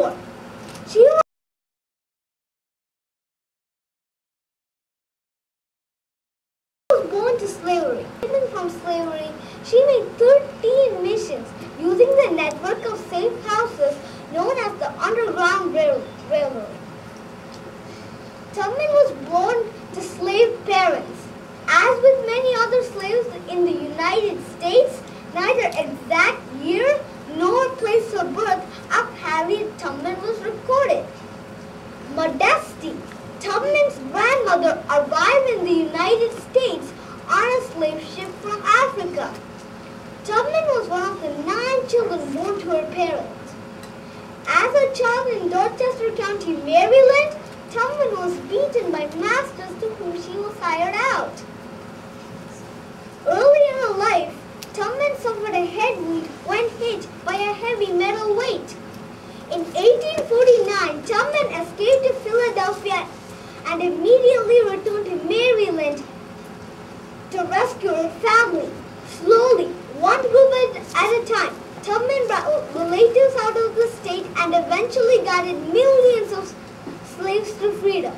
War. She was born to slavery. Even from slavery, she made 13 missions using the network of safe houses known as the Underground Railroad. Tubman was born to slave parents. As with many other slaves in the United States, neither exact year nor place of birth of Harriet Tubman was recorded. Modesty, Tubman's grandmother, arrived in the United States on a slave ship from Africa. Tubman was one of the 9 children born to her parents. As a child in Dorchester County, Maryland, Tubman was beaten by masters to whom she was hired out. Early in her life, Tubman suffered a head wound when hit by a heavy metal weight. In 1849, Tubman escaped to Philadelphia and immediately returned to Maryland to rescue her family. Slowly, one group at a time, Tubman brought relatives out of the state and eventually guided millions of slaves to freedom.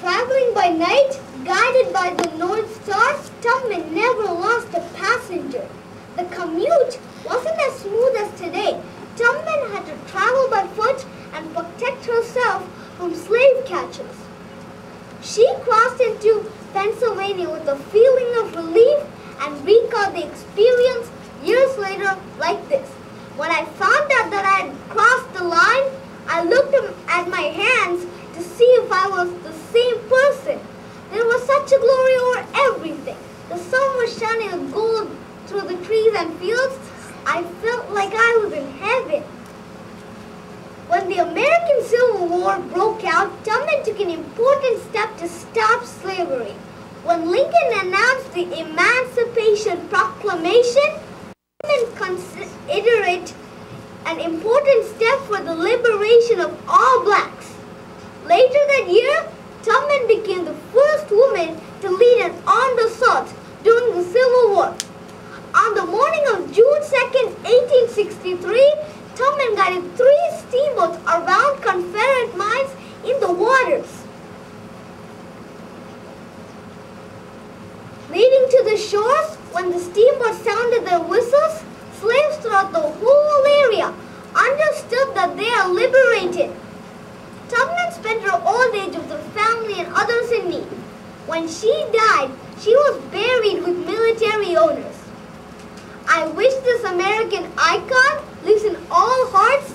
Traveling by night, guided by the North Star, Tubman never lost a passenger. The commute wasn't as smooth as today. Tubman had to travel by foot and protect herself from slave catchers. She crossed into Pennsylvania with a feeling of relief and recalled the experience years later like this. When I found out that I had crossed the line, I looked at my hands to see if I was the same person. There was such a glory over everything. The sun was shining gold through the trees and fields. I felt like I was in heaven. When the American Civil War broke out, Tubman took an important step to stop slavery. When Lincoln announced the Emancipation Proclamation, Tubman considered it an important step for the liberation of all blacks. Later that year, Tubman became the first woman to lead an armed assault during the Civil War. On the morning of June 2nd, 1863, Tubman guided 3 steamboats around Confederate mines in the waters, leading to the shores. When the steamboats sounded their whistles, slaves throughout the whole area understood that they are liberated. Tubman spent her old age with her family and others in need. When she died, she was buried with military honors. I wish this American icon lives in all hearts